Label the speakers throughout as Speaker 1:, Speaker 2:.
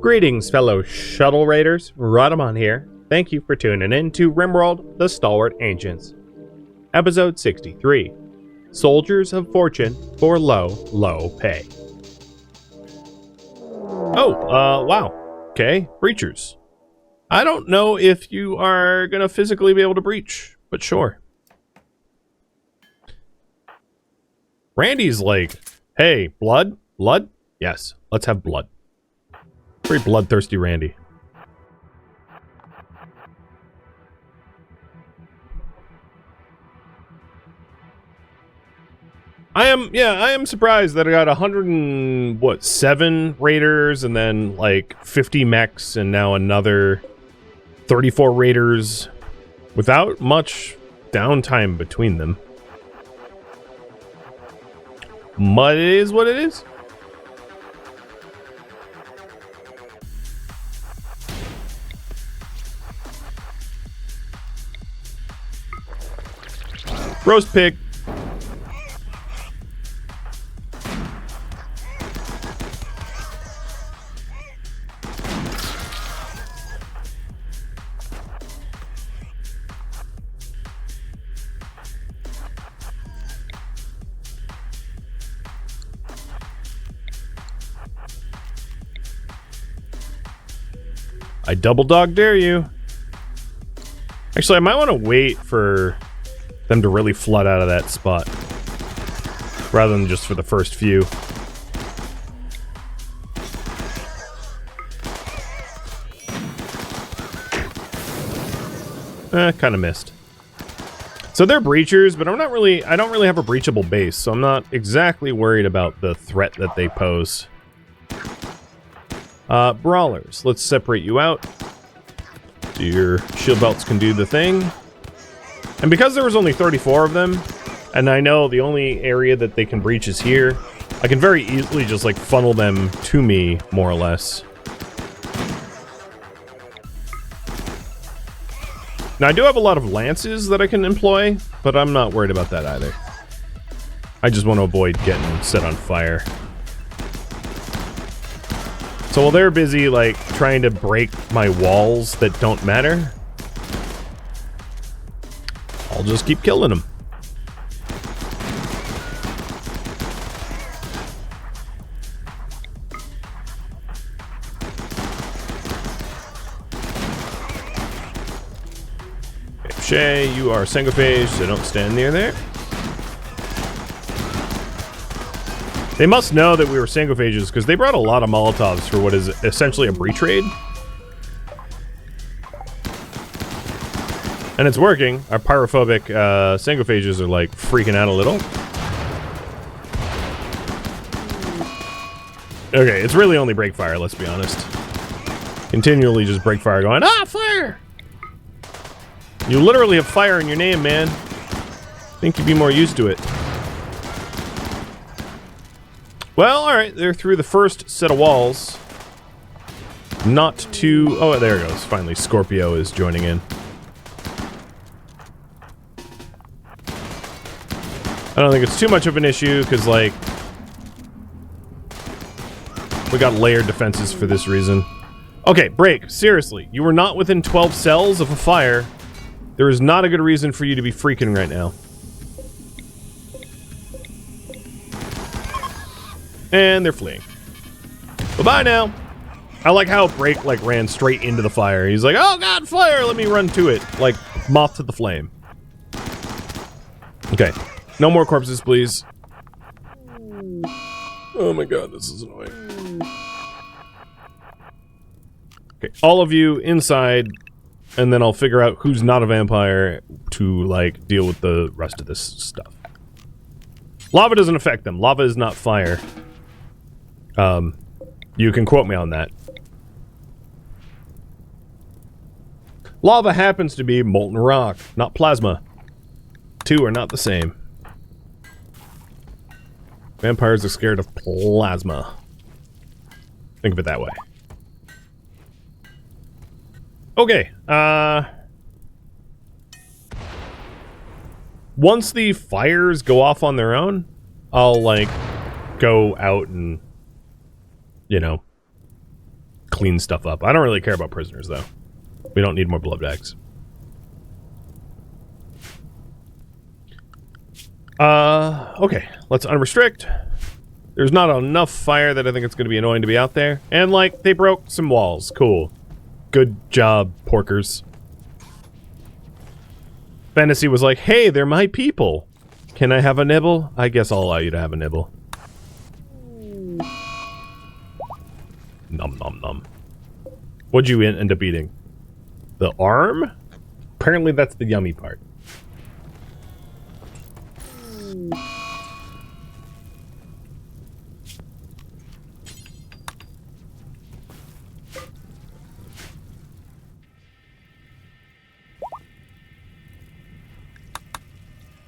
Speaker 1: Greetings, fellow shuttle raiders. Rhadamant here. Thank you for tuning in to RimWorld, the Stalwart Ancients. Episode 63. Soldiers of Fortune for low pay. Oh, wow. Okay, breachers. I don't know if you are gonna physically be able to breach, but sure. Randy's like, hey, blood? Blood? Yes, let's have blood. Very bloodthirsty Randy. I am surprised that I got 7 raiders and then like 50 mechs and now another 34 raiders without much downtime between them. But it is what it is. Roast pig. I double dog dare you. Actually, I might want to wait for them to really flood out of that spot rather than just for the first few. Kind of missed. So they're breachers, but I don't really have a breachable base, so I'm not exactly worried about the threat that they pose. Brawlers, let's separate you out. Your shield belts can do the thing. And because there was only 34 of them, and I know the only area that they can breach is here, I can very easily just like funnel them to me, more or less. Now I do have a lot of lances that I can employ, but I'm not worried about that either. I just want to avoid getting set on fire. So while they're busy, like, trying to break my walls that don't matter, I'll just keep killing them. Okay, Shay, you are Sengophage, so don't stand near there. They must know that we were Sangophages because they brought a lot of Molotovs for what is essentially a breach raid. And it's working. Our pyrophobic Sangophages are like freaking out a little. Okay, it's really only break fire, let's be honest. Continually just break fire going, ah, fire! You literally have fire in your name, man. Think you'd be more used to it. Well, alright, they're through the first set of walls. Not too... Oh, there it goes. Finally, Scorpio is joining in. I don't think it's too much of an issue, because, like... we got layered defenses for this reason. Okay, break. Seriously, you were not within 12 cells of a fire. There is not a good reason for you to be freaking right now. And they're fleeing. Bye-bye now. I like how Break, like, ran straight into the fire. He's like, oh god, fire! Let me run to it. Like, moth to the flame. Okay. No more corpses, please. Oh my god, this is annoying. Okay, all of you inside, and then I'll figure out who's not a vampire to, like, deal with the rest of this stuff. Lava doesn't affect them. Lava is not fire. You can quote me on that. Lava happens to be molten rock, not plasma. Two are not the same. Vampires are scared of plasma. Think of it that way. Okay, once the fires go off on their own, I'll, like, go out and, you know, clean stuff up. I don't really care about prisoners, though. We don't need more blood bags. Okay. Let's unrestrict. There's not enough fire that I think it's going to be annoying to be out there. And, like, they broke some walls. Cool. Good job, porkers. Fantasy was like, hey, they're my people. Can I have a nibble? I guess I'll allow you to have a nibble. Nom nom nom. What'd you end up eating? The arm? Apparently that's the yummy part.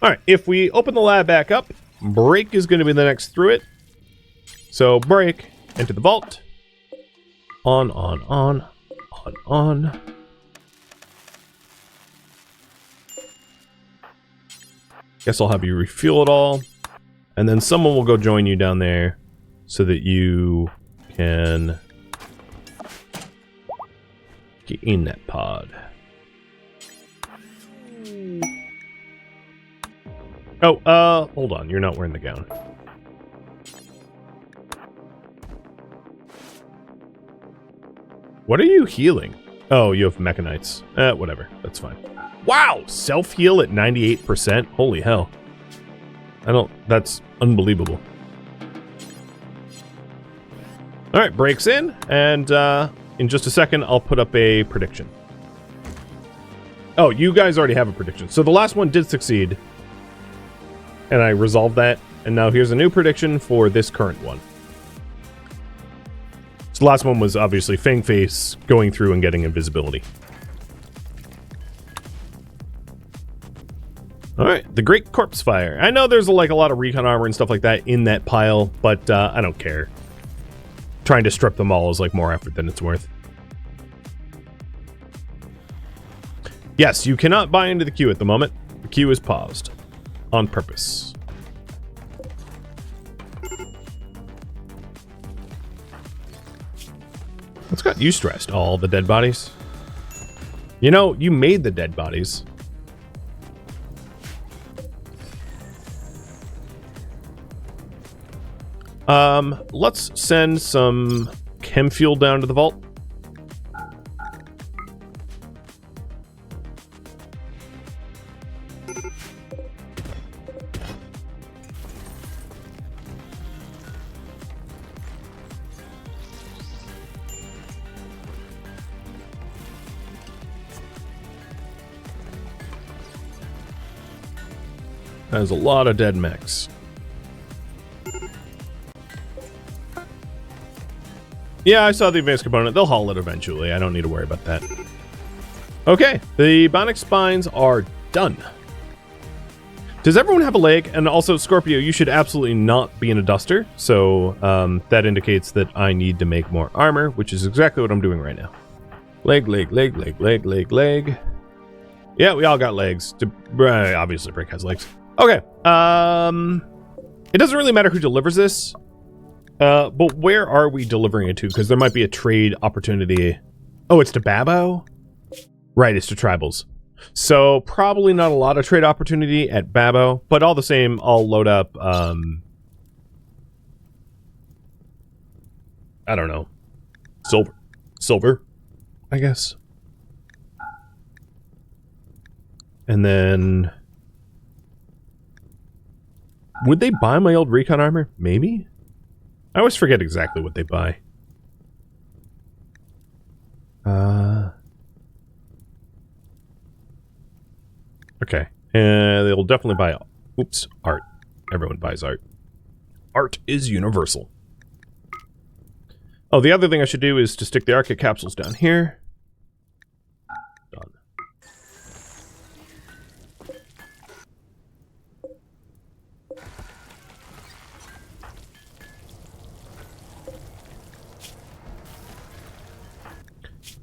Speaker 1: Alright, if we open the lab back up, break is going to be the next through it. So break, enter the vault. On. Guess I'll have you refuel it all. And then someone will go join you down there so that you can get in that pod. Oh, hold on. You're not wearing the gown. What are you healing? Oh, you have mechanites. Whatever. That's fine. Wow! Self-heal at 98%? Holy hell. That's unbelievable. Alright, breaks in, and in just a second, I'll put up a prediction. Oh, you guys already have a prediction. So the last one did succeed. And I resolved that, and now here's a new prediction for this current one. So the last one was obviously Fangface going through and getting invisibility. Alright, the Great Corpse Fire. I know there's a lot of recon armor and stuff like that in that pile, but I don't care. Trying to strip them all is like more effort than it's worth. Yes, you cannot buy into the queue at the moment. The queue is paused. On purpose. What's got you stressed? All the dead bodies? You know, you made the dead bodies. Let's send some chem fuel down to the vault. There's a lot of dead mechs. Yeah, I saw the advanced component. They'll haul it eventually. I don't need to worry about that. Okay, the bionic spines are done. Does everyone have a leg? And also, Scorpio, you should absolutely not be in a duster. So that indicates that I need to make more armor, which is exactly what I'm doing right now. Leg. Yeah, we all got legs. Obviously, Brick has legs. Okay. It doesn't really matter who delivers this. But where are we delivering it to? Because there might be a trade opportunity. Oh, it's to Babo? Right, it's to tribals. So probably not a lot of trade opportunity at Babo, but all the same, I'll load up, I don't know. Silver, I guess. And then... would they buy my old recon armor? Maybe? I always forget exactly what they buy. Okay. They'll definitely buy... oops. Art. Everyone buys art. Art is universal. Oh, the other thing I should do is to stick the Arctic capsules down here. Done.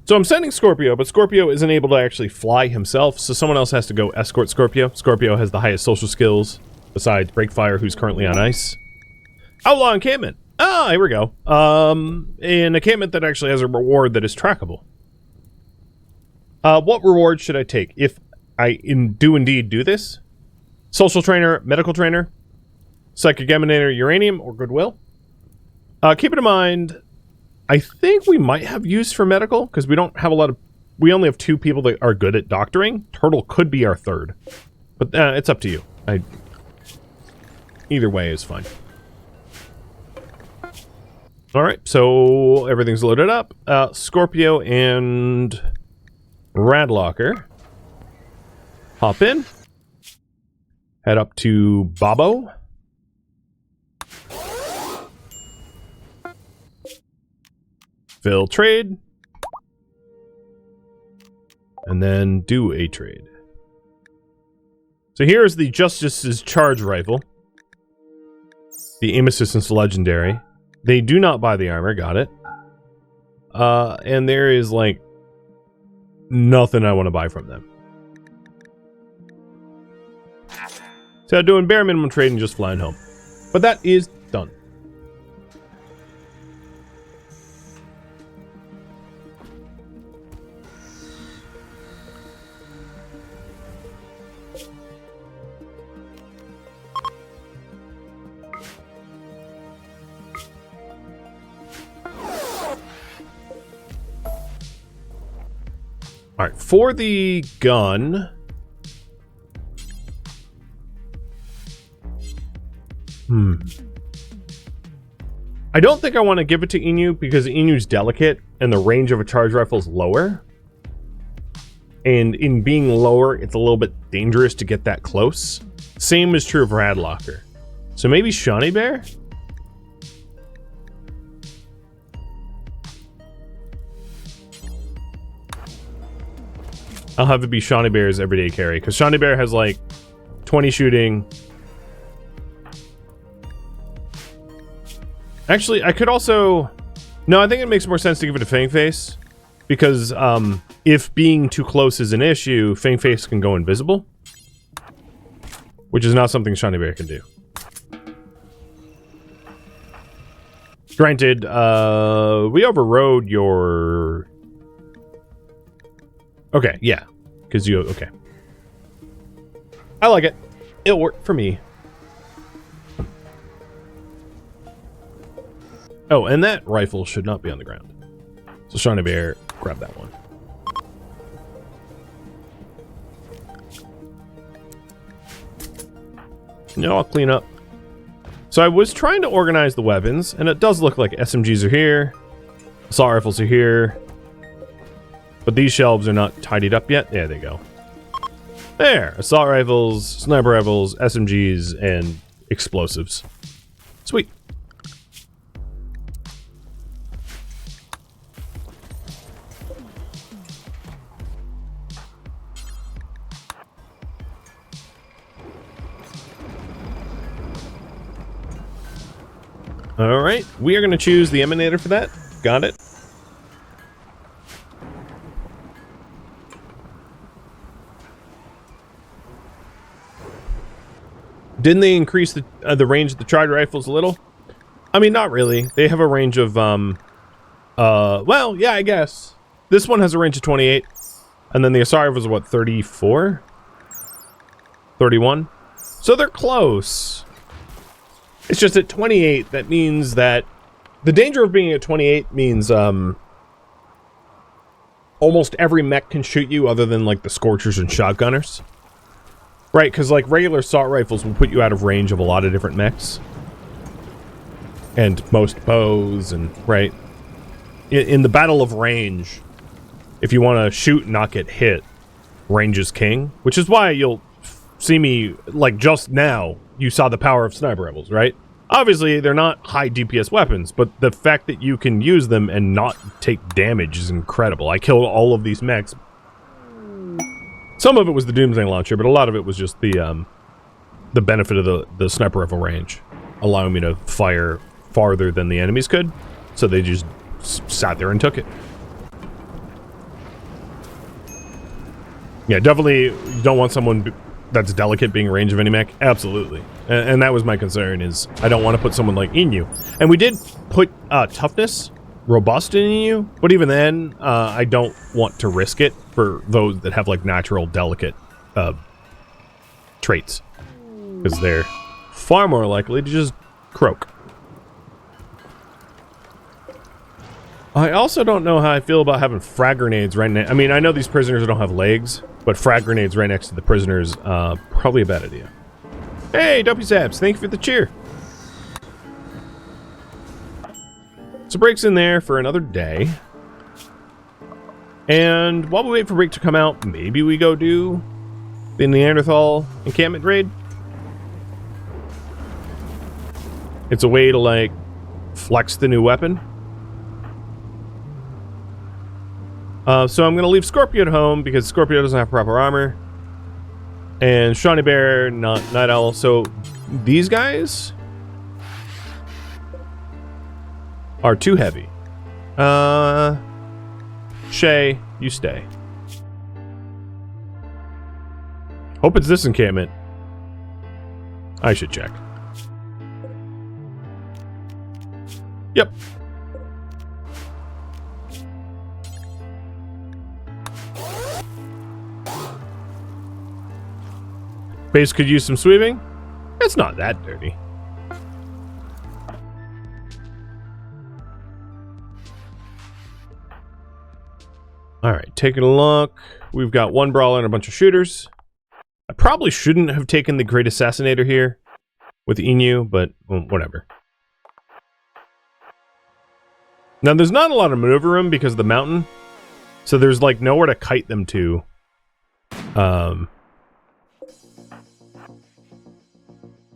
Speaker 1: So I'm sending Scorpio, but Scorpio isn't able to actually fly himself, so someone else has to go escort Scorpio. Scorpio has the highest social skills, besides Breakfire, who's currently on ice. Outlaw encampment! Ah, here we go. An encampment that actually has a reward that is trackable. What reward should I take if I do indeed do this? Social trainer, medical trainer, psychic emanator, uranium, or goodwill? Keep it in mind, I think we might have use for medical, because we don't have a lot of... We only have 2 people that are good at doctoring. Turtle could be our 3rd. But it's up to you. Either way is fine. Alright, so everything's loaded up. Scorpio and Radlocker. Hop in. Head up to Bobo. Fill trade. And then do a trade. So here's the Justice's charge rifle. The aim assistance legendary. They do not buy the armor, got it. And there is like nothing I want to buy from them. So doing bare minimum trade and just flying home. But that is done. Alright, for the gun... I don't think I want to give it to Inu because Inu's delicate and the range of a charge rifle is lower. And in being lower, it's a little bit dangerous to get that close. Same is true of Radlocker. So maybe Shawnee Bear? I'll have it be Shawnee Bear's everyday carry, because Shawnee Bear has like 20 shooting. Actually, I could also... No, I think it makes more sense to give it to Fangface, because if being too close is an issue, Fangface can go invisible, which is not something Shawnee Bear can do. Granted, we overrode your... Okay, yeah, because you... Okay. I like it. It'll work for me. Oh, and that rifle should not be on the ground. So Shawnee Bear, grab that one. No, I'll clean up. So I was trying to organize the weapons, and it does look like SMGs are here. Assault rifles are here. But these shelves are not tidied up yet. There they go. There! Assault rifles, sniper rifles, SMGs, and explosives. Sweet. Alright, we are going to choose the Emanator for that. Got it. Didn't they increase the range of the charge rifles a little? I mean, not really. They have a range of, well, yeah, I guess. This one has a range of 28. And then the assault rifles are, what, 34? 31? So they're close. It's just at 28, that means that... The danger of being at 28 means, almost every mech can shoot you other than, like, the Scorchers and Shotgunners. Right, because, like, regular assault rifles will put you out of range of a lot of different mechs. And most bows, and, right. In the battle of range, if you want to shoot and not get hit, range is king. Which is why you'll see me, like, just now, you saw the power of sniper rifles, right? Obviously, they're not high DPS weapons, but the fact that you can use them and not take damage is incredible. I killed all of these mechs. Some of it was the Doomsday Launcher, but a lot of it was just the benefit of the sniper rifle range, allowing me to fire farther than the enemies could, so they just sat there and took it. Yeah, definitely you don't want someone that's delicate being range of any mech? Absolutely. And that was my concern, is I don't want to put someone like Inu. And we did put toughness, robust in Inu, but even then, I don't want to risk it for those that have like natural delicate traits, because they're far more likely to just croak. I also don't know how I feel about having frag grenades right now. I mean, I know these prisoners don't have legs, but frag grenades right next to the prisoners, probably a bad idea. Hey, Dopey Zabs, thank you for the cheer. So break's in there for another day. And while we wait for break to come out, maybe we go do the Neanderthal encampment raid. It's a way to, like, flex the new weapon. So I'm going to leave Scorpio at home because Scorpio doesn't have proper armor. And Shawnee Bear, not Night Owl. So these guys are too heavy. Shay, you stay. Hope it's this encampment. I should check. Yep. Base could use some sweeping. It's not that dirty. Alright, taking a look. We've got one brawler and a bunch of shooters. I probably shouldn't have taken the Great Assassinator here with Inu, but well, whatever. Now, there's not a lot of maneuver room because of the mountain, so there's like nowhere to kite them to.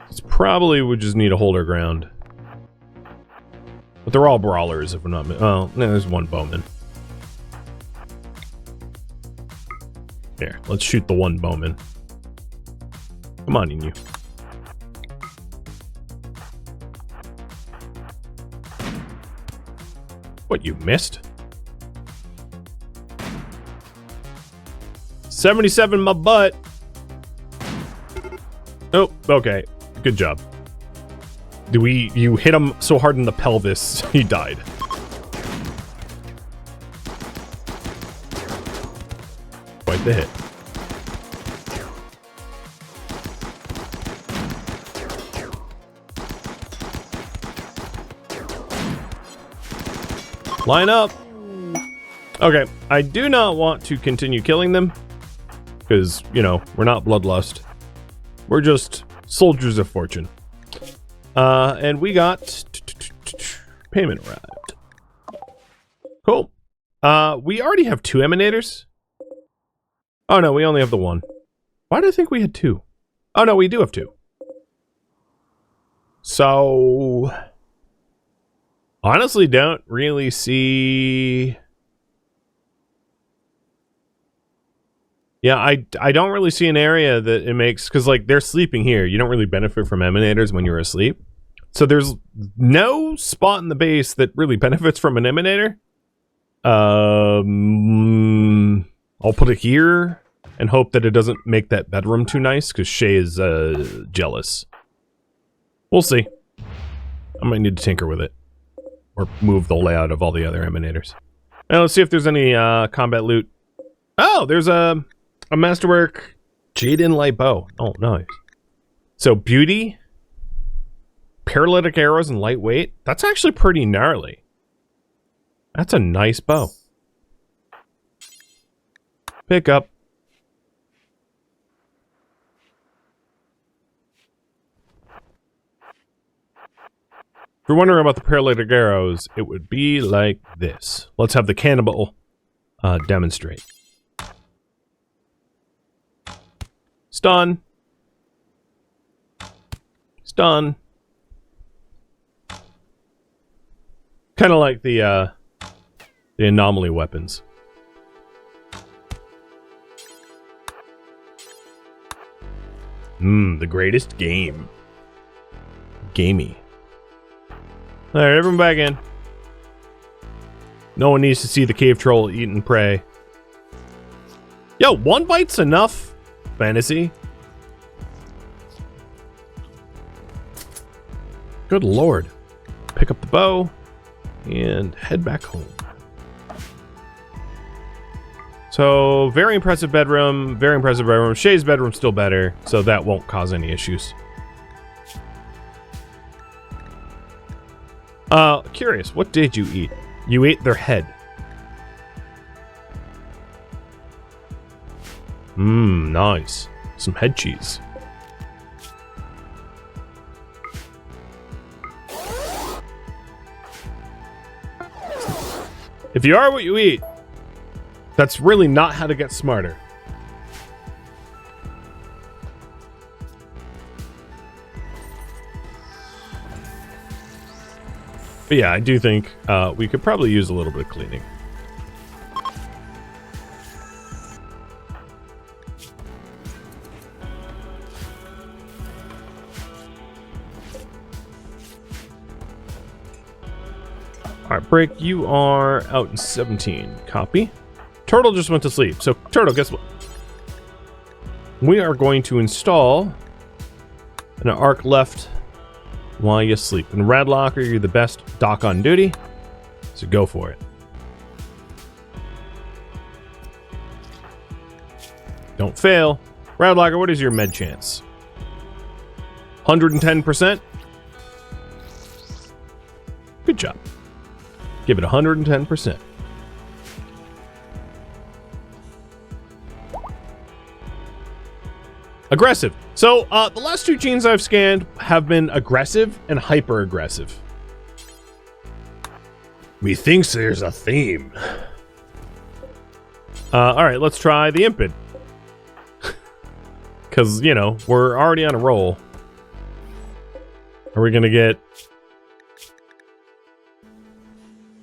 Speaker 1: It's probably would just need to hold our ground. But they're all brawlers if we're not... Oh, no, there's one bowman. There, let's shoot the one bowman. Come on, Inu. What, you missed? 77 my butt. Oh, okay. Good job. You hit him so hard in the pelvis, he died. Quite the hit. Line up. Okay, I do not want to continue killing them because, you know, we're not bloodlust. We're just soldiers of fortune. And we got payment arrived. Cool. We already have 2 emanators. Oh no, we only have the one. Why did I think we had 2? Oh no, we do have 2. So honestly, don't really see. Yeah, I don't really see an area that it makes, because like they're sleeping here. You don't really benefit from emanators when you're asleep. So there's no spot in the base that really benefits from an emanator. I'll put it here and hope that it doesn't make that bedroom too nice, because Shay is jealous. We'll see. I might need to tinker with it. Or move the layout of all the other emanators. Now let's see if there's any combat loot. Oh, there's a Masterwork Jaden Light Bow. Oh, nice. So beauty, paralytic arrows, and lightweight. That's actually pretty gnarly. That's a nice bow. Pick up. If you're wondering about the paralytic arrows, it would be like this. Let's have the cannibal demonstrate. Stun. Stun. Kind of like the anomaly weapons. The greatest game. Gamey. Alright, everyone back in. No one needs to see the cave troll eat and pray. Yo, 1 bite's enough, Fantasy. Good lord. Pick up the bow and head back home. So, very impressive bedroom, very impressive bedroom. Shay's bedroom's still better, so that won't cause any issues. Curious, what did you eat? You ate their head. Nice. Some head cheese. If you are what you eat, that's really not how to get smarter. But yeah, I do think we could probably use a little bit of cleaning. Alright, Brick, you are out in 17. Copy. Turtle just went to sleep. So, Turtle, guess what? We are going to install an arc left while you sleep. And Radlocker, you're the best doc on duty, so go for it. Don't fail. Radlocker, what is your med chance? 110%? Good job. Give it 110%. Aggressive. So, the last two genes I've scanned have been aggressive and hyper-aggressive. Methinks there's a theme. Alright, let's try the Impid. Because, you know, we're already on a roll. Are we gonna get...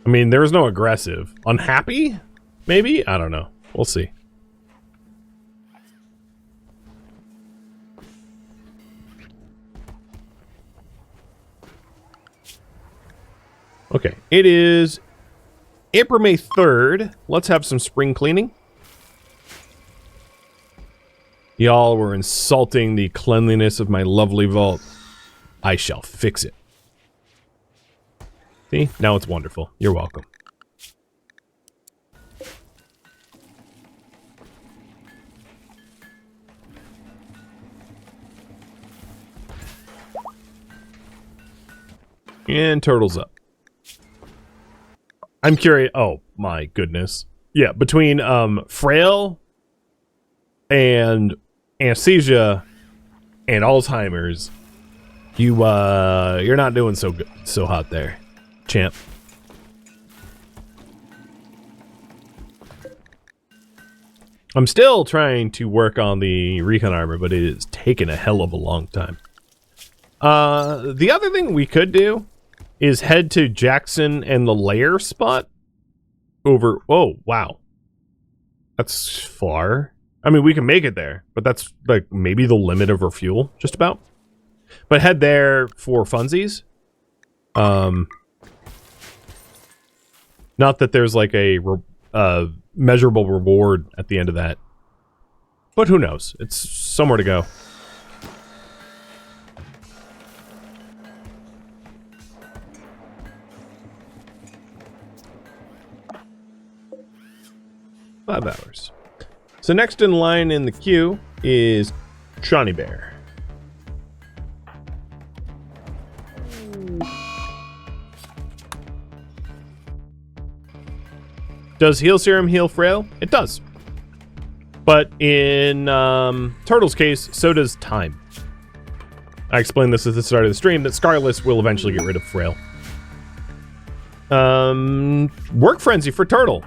Speaker 1: I mean, there's no aggressive. Unhappy? Maybe? I don't know. We'll see. Okay, it is April May 3rd. Let's have some spring cleaning. Y'all were insulting the cleanliness of my lovely vault. I shall fix it. See? Now it's wonderful. You're welcome. And Turtle's up. I'm curious. Oh my goodness. Yeah, between frail and anesthesia and Alzheimer's, you're not doing so good, so hot there, champ. I'm still trying to work on the recon armor, but it is taking a hell of a long time. The other thing we could do is head to Jackson and the lair spot over... Oh, wow. That's far. I mean, we can make it there, but that's like maybe the limit of our fuel, just about. But head there for funsies. Not that there's like a measurable reward at the end of that. But who knows? It's somewhere to go. $5 hours. So next in line in the queue is Johnny Bear. Does heal serum heal frail? It does. But in Turtle's case, so does time. I explained this at the start of the stream, that Scarless will eventually get rid of frail. Work frenzy for Turtle.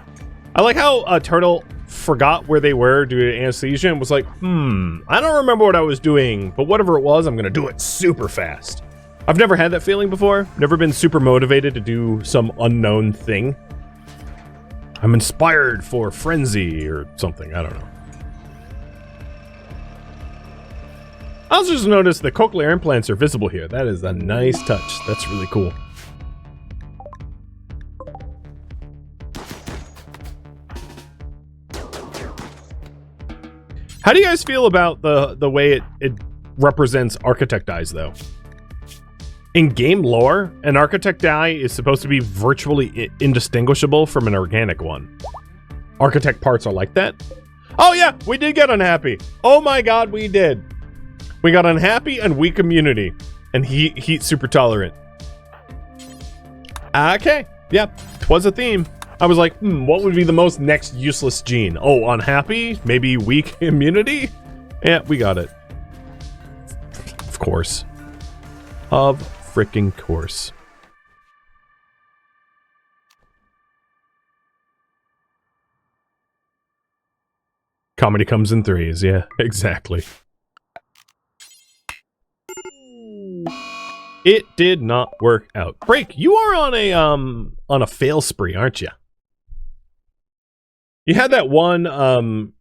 Speaker 1: I like how Turtle forgot where they were due to anesthesia and was like, I don't remember what I was doing, but whatever it was, I'm gonna do it super fast. I've never had that feeling before. Never been super motivated to do some unknown thing. I'm inspired for frenzy or something, I don't know. I also just noticed the cochlear implants are visible here. That is a nice touch. That's really cool. How do you guys feel about the way it represents architect eyes, though? In game lore, an architect die is supposed to be virtually indistinguishable from an organic one. Architect parts are like that. Oh yeah, we did get unhappy. Oh my god, we did. We got unhappy and weak immunity. And heat super tolerant. Okay, yep, twas a theme. I was like, what would be the most next useless gene? Oh, unhappy? Maybe weak immunity? Yeah, we got it. Of course. Of frickin' course. Comedy comes in threes, yeah, exactly. It did not work out. Break, you are on a fail spree, aren't you? You had that one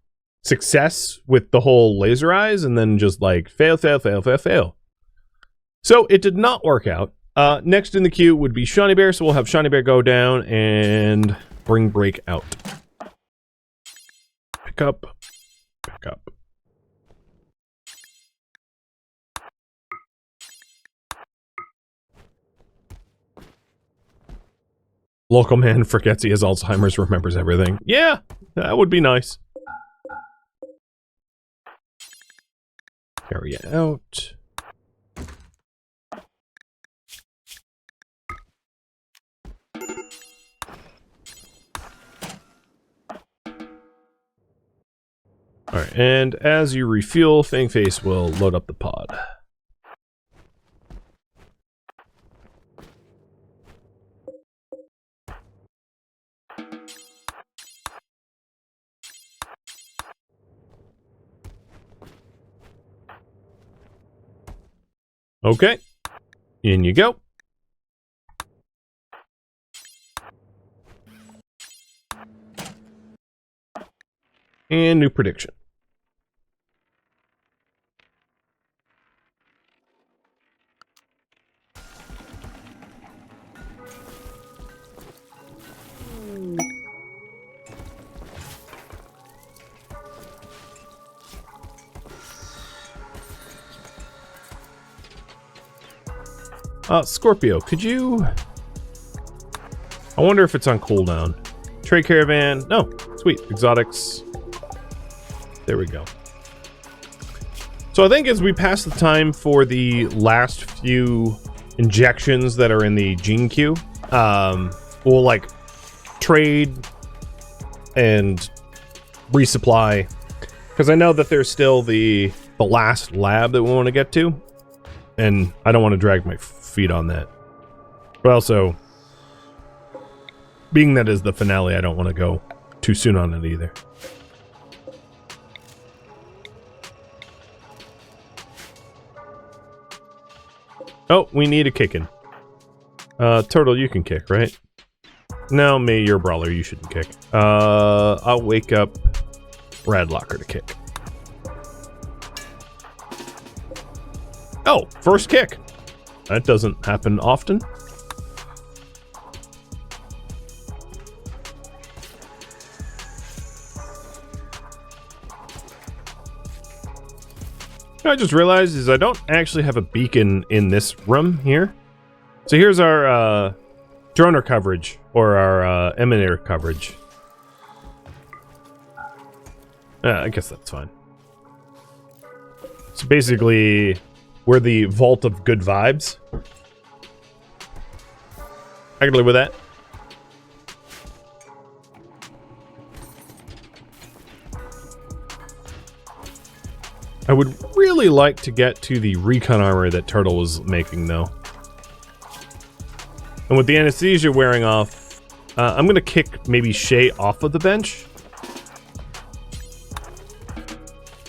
Speaker 1: success with the whole laser eyes, and then just like fail, fail, fail, fail, fail. So it did not work out. Next in the queue would be Shiny Bear, so we'll have Shiny Bear go down and bring Break out. Pick up. Pick up. Local man forgets he has Alzheimer's, remembers everything. Yeah, that would be nice. Carry out. Alright, and as you refuel, Fangface will load up the pod. Okay, in you go. And new prediction. Scorpio, could you... I wonder if it's on cooldown. Trade caravan. No. Sweet. Exotics. There we go. So I think as we pass the time for the last few injections that are in the gene queue, we'll like trade and resupply. Because I know that there's still the last lab that we want to get to. And I don't want to drag my feet on that. But also, being that is the finale, I don't want to go too soon on it either. Oh, we need a kicking. Turtle, you can kick, right? No, me, you're a brawler, you shouldn't kick. I'll wake up Radlocker to kick. Oh, first kick. That doesn't happen often. What I just realized is I don't actually have a beacon in this room here. So here's our droner coverage, or our emanator coverage. I guess that's fine. So basically, we're the vault of good vibes. I can live with that. I would really like to get to the recon armor that Turtle was making, though. And with the anesthesia wearing off, I'm going to kick maybe Shay off of the bench.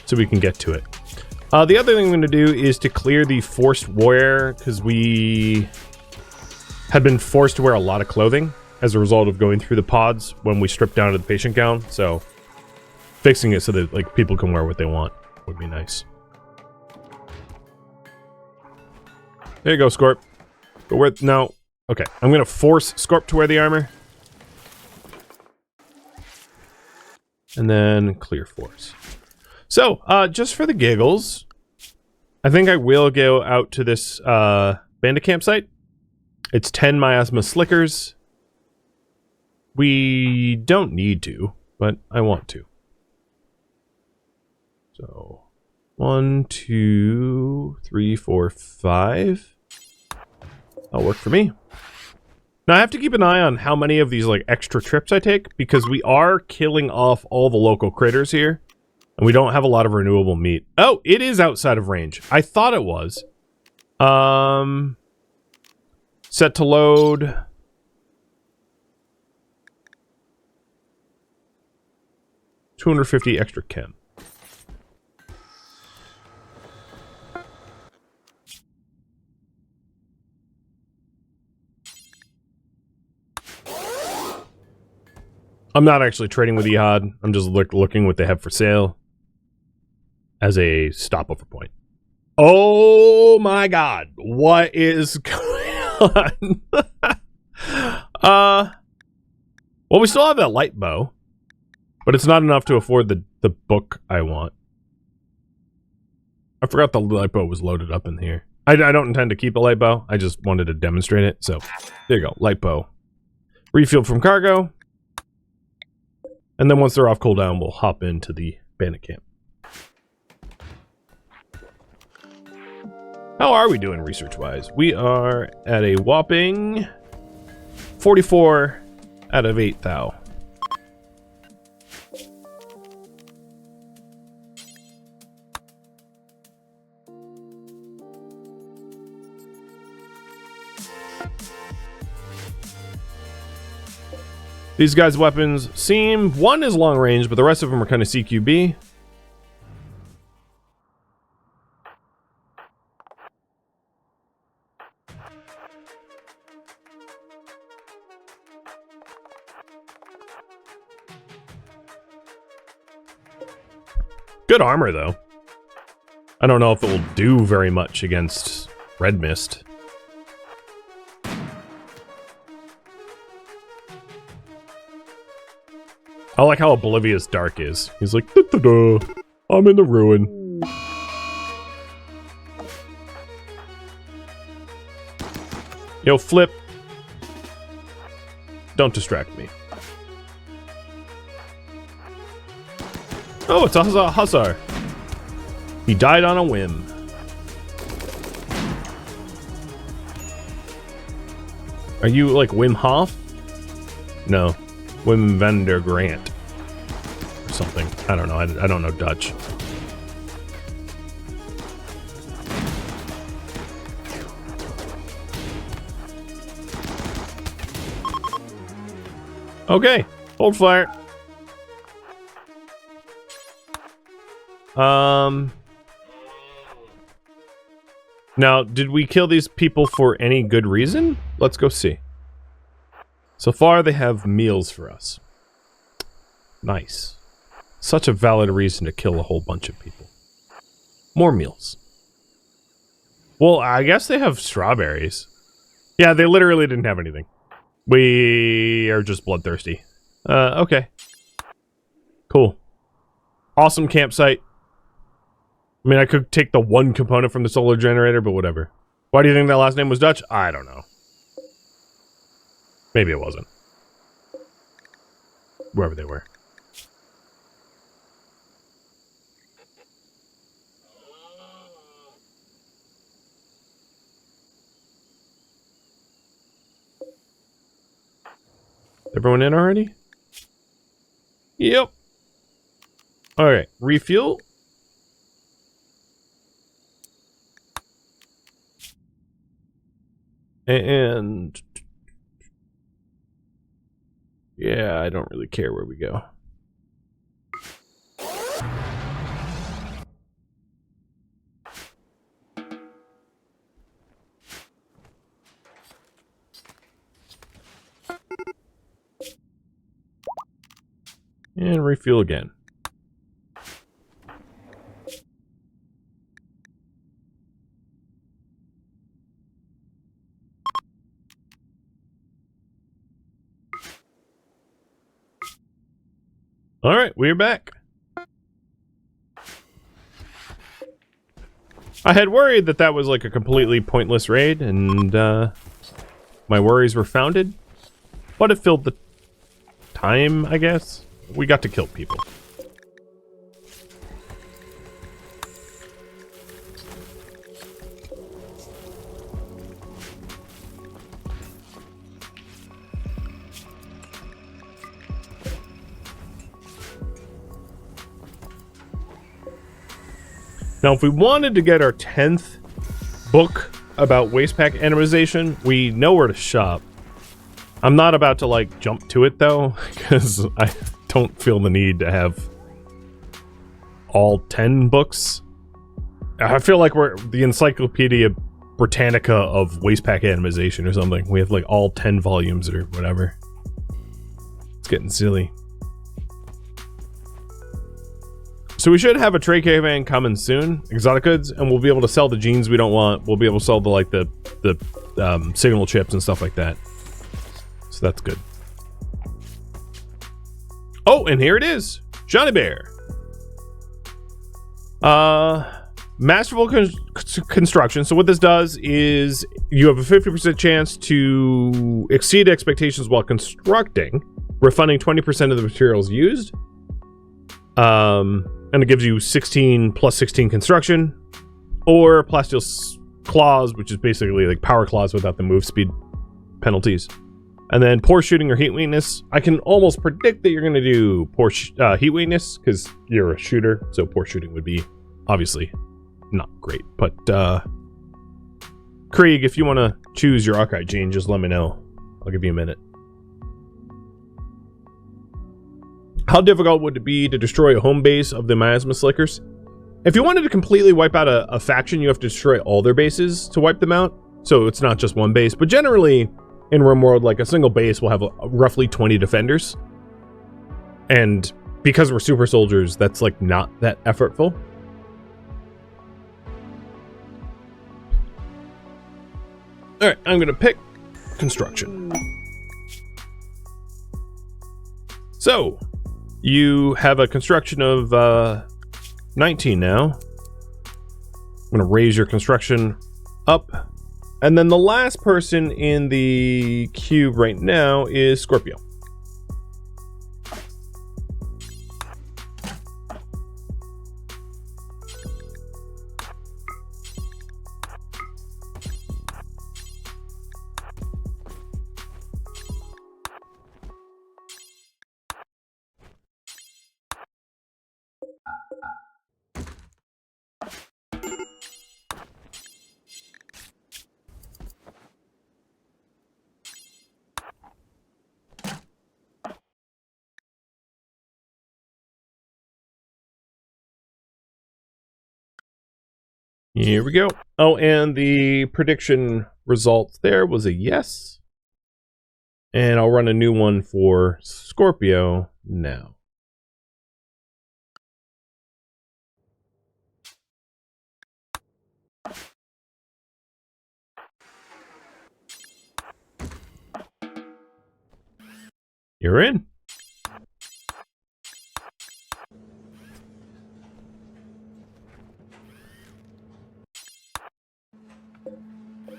Speaker 1: So we can get to it. The other thing I'm going to do is to clear the forced wear, because we had been forced to wear a lot of clothing as a result of going through the pods when we stripped down to the patient gown. So fixing it so that like people can wear what they want would be nice. There you go, Scorp. But where... No. Okay, I'm going to force Scorp to wear the armor. And then clear force. So, just for the giggles, I think I will go out to this bandit campsite. It's 10 miasma slickers. We don't need to, but I want to. So 1, 2, 3, 4, 5. That'll work for me. Now I have to keep an eye on how many of these like extra trips I take, because we are killing off all the local critters here, and we don't have a lot of renewable meat. Oh, it is outside of range. I thought it was. Set to load. $250 extra chem. I'm not actually trading with Ehad. I'm just looking what they have for sale as a stopover point. Oh my god. What is going on? Well, we still have that light bow, but it's not enough to afford the book I want. I forgot the light bow was loaded up in here. I don't intend to keep a light bow. I just wanted to demonstrate it. So there you go. Light bow. Refueled from cargo. And then once they're off cooldown, we'll hop into the bandit camp. How are we doing research-wise? We are at a whopping 44 out of 8 thou. These guys' weapons seem... One is long range, but the rest of them are kind of CQB. Good armor, though. I don't know if it will do very much against red mist. I like how oblivious Dark is. He's like, da, da, da. I'm in the ruin. Yo, Flip. Don't distract me. Oh, it's a Hussar. He died on a whim. Are you like Wim Hof? No. Wim van der Grant. Or something. I don't know. I don't know Dutch. Okay. Hold fire. Now, did we kill these people for any good reason? Let's go see. So far, they have meals for us. Nice. Such a valid reason to kill a whole bunch of people. More meals. Well, I guess they have strawberries. Yeah, they literally didn't have anything. We are just bloodthirsty. Okay. Cool. Awesome campsite. I mean, I could take the one component from the solar generator, but whatever. Why do you think that last name was Dutch? I don't know. Maybe it wasn't. Wherever they were. Everyone in already? Yep. Alright, refuel. And... yeah, I don't really care where we go. And refuel again. All right, we're back. I had worried that that was like a completely pointless raid, and my worries were founded. But it filled the time, I guess. We got to kill people. Now, if we wanted to get our 10th book about waste pack animalization, we know where to shop. I'm not about to, like, jump to it, though, because I don't feel the need to have all 10 books. I feel like we're the Encyclopedia Britannica of waste pack animalization or something. We have, like, all 10 volumes or whatever. It's getting silly. So we should have a trade caravan coming soon, exotic goods, and we'll be able to sell the genes we don't want. We'll be able to sell the like the signal chips and stuff like that. So that's good. Oh, and here it is, Johnny Bear. Masterful construction. So what this does is you have a 50% chance to exceed expectations while constructing, refunding 20% of the materials used. And it gives you 16 plus 16 construction, or plasteel claws, which is basically like power claws without the move speed penalties. And then poor shooting or heat weakness. I can almost predict that you're going to do poor heat weakness because you're a shooter, so poor shooting would be obviously not great. But Krieg, if you want to choose your Archive gene, just let me know. I'll give you a minute. How difficult would it be to destroy a home base of the miasma slickers? If you wanted to completely wipe out a faction, you have to destroy all their bases to wipe them out. So it's not just one base, but generally in RimWorld, like a single base will have roughly 20 defenders. And because we're super soldiers, that's like not that effortful. All right, I'm gonna pick construction. So you have a construction of 19 now. I'm going to raise your construction up. And then the last person in the cube right now is Scorpio. Here we go. Oh, and the prediction result there was a yes. And I'll run a new one for Scorpio now. You're in.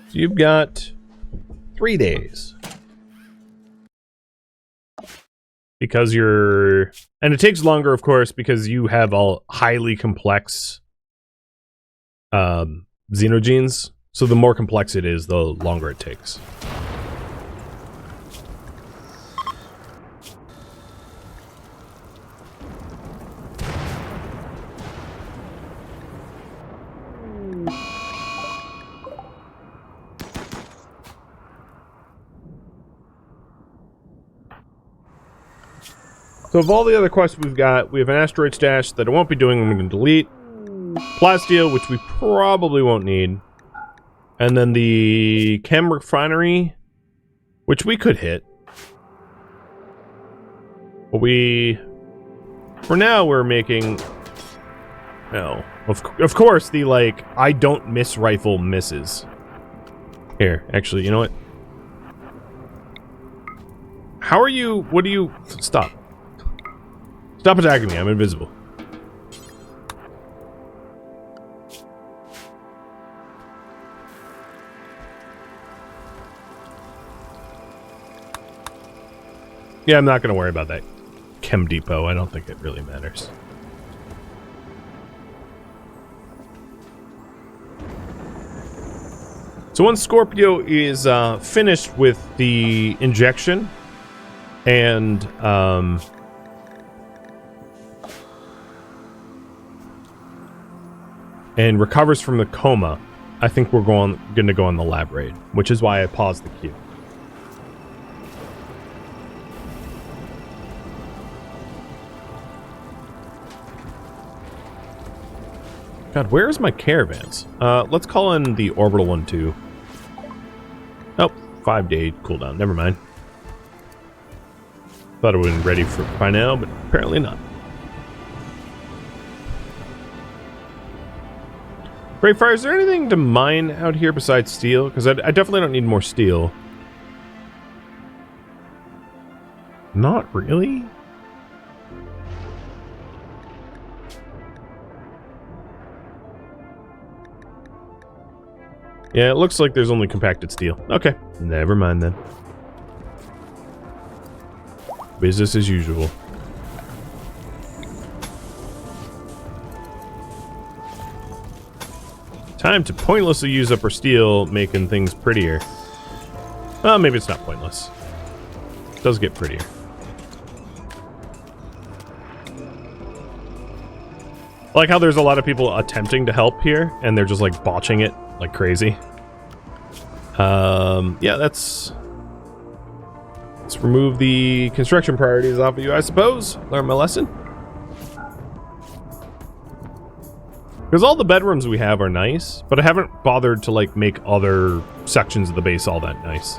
Speaker 1: So you've got 3 days. Because you're... And it takes longer, of course, because you have all highly complex xenogenes. So the more complex it is, the longer it takes. So of all the other quests we've got, we have an asteroid stash that I won't be doing, I'm going to delete. Plasteel, which we probably won't need. And then the chem refinery, which we could hit. But for now, we're making... No. Of course, the, like, I don't miss rifle misses. Here, actually, you know what? How are you... What do you... Stop. Stop attacking me, I'm invisible. Yeah, I'm not going to worry about that chem depot. I don't think it really matters. So once Scorpio is finished with the injection and recovers from the coma, I think we're going to go on the lab raid, which is why I paused the queue. God, where's my caravans? Let's call in the orbital one too. Oh, 5-day cooldown. Never mind. Thought it would have been ready by now, but apparently not. Breakfire, is there anything to mine out here besides steel? Because I definitely don't need more steel. Not really. Yeah, it looks like there's only compacted steel. Okay, never mind then. Business as usual. Time to pointlessly use up our steel, making things prettier. Well, maybe it's not pointless. It does get prettier. I like how there's a lot of people attempting to help here, and they're just like botching it like crazy. Yeah, let's remove the construction priorities off of you, I suppose. Learn my lesson. Because all the bedrooms we have are nice, but I haven't bothered to like make other sections of the base all that nice.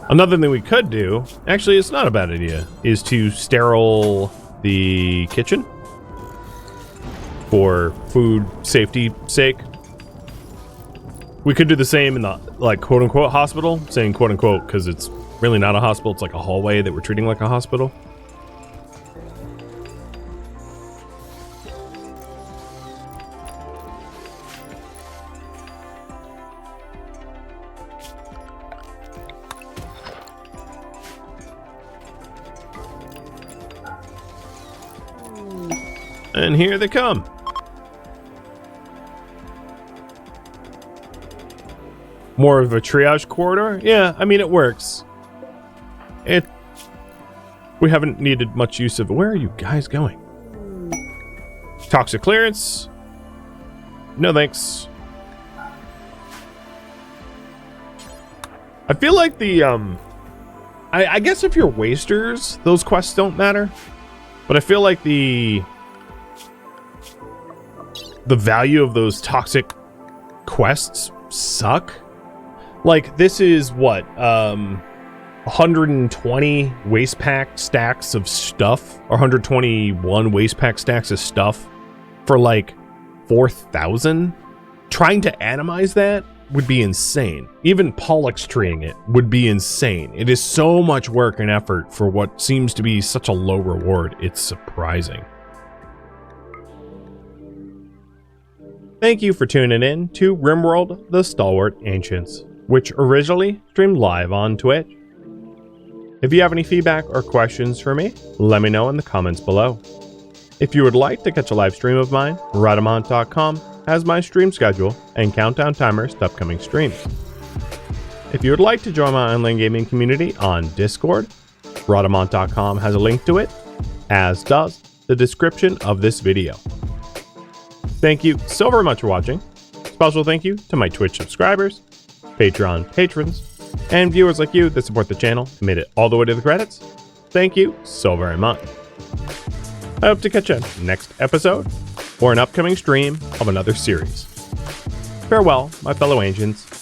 Speaker 1: Another thing we could do, actually it's not a bad idea, is to sterile the kitchen for food safety sake. We could do the same in the, like, quote-unquote hospital. Saying quote-unquote because it's really not a hospital. It's like a hallway that we're treating like a hospital. And here they come. More of a triage corridor? Yeah, I mean, it works. We haven't needed much use of it. Where are you guys going? Toxic clearance. No thanks. I feel like the, I guess if you're wasters, those quests don't matter. But I feel like the value of those toxic quests suck. Like, this is what, 120 waste pack stacks of stuff, or 121 waste pack stacks of stuff for like 4,000? Trying to animize that would be insane. Even Pollux treeing it would be insane. It is so much work and effort for what seems to be such a low reward. It's surprising. Thank you for tuning in to RimWorld, the Stalwart Ancients, which originally streamed live on Twitch. If you have any feedback or questions for me, let me know in the comments below. If you would like to catch a live stream of mine, Rhadamant.com has my stream schedule and countdown timers to upcoming streams. If you would like to join my online gaming community on Discord, Rhadamant.com has a link to it, as does the description of this video. Thank you so very much for watching. Special thank you to my Twitch subscribers, Patreon patrons, and viewers like you that support the channel and made it all the way to the credits. Thank you so very much. I hope to catch you next episode or an upcoming stream of another series. Farewell, my fellow ancients.